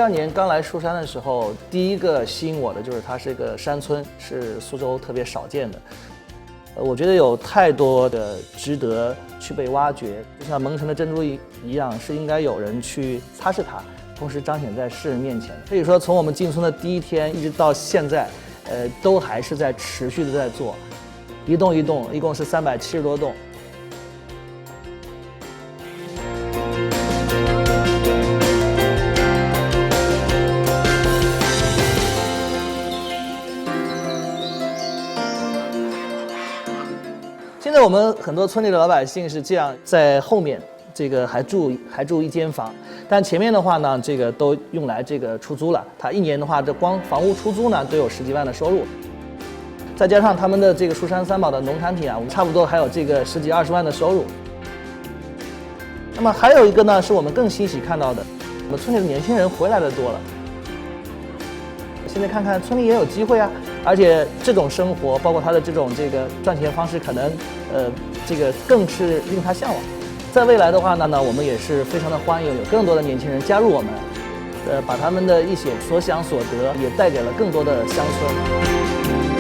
72年刚来书山的时候，第一个吸引我的就是它是一个山村，是苏州特别少见的。我觉得有太多的值得去被挖掘，就像蒙尘的珍珠一样，是应该有人去擦拭它，同时彰显在世人面前。可以说，从我们进村的第一天一直到现在，都还是在持续的在做，一栋一栋，一共是370多栋。现在我们很多村里的老百姓是这样，在后面这个还住一间房，但前面的话呢，这个都用来这个出租了。他一年的话，这光房屋出租呢都有10几万的收入，再加上他们的这个书山三宝的农产品啊，我们差不多还有这个10几20万的收入。那么还有一个呢，是我们更欣喜看到的，我们村里的年轻人回来的多了。现在看看村里也有机会啊，而且这种生活，包括他的这种赚钱方式，可能这个更是令他向往。在未来的话呢，我们也是非常的欢迎有更多的年轻人加入我们，把他们的一些所想所得也带给了更多的乡村。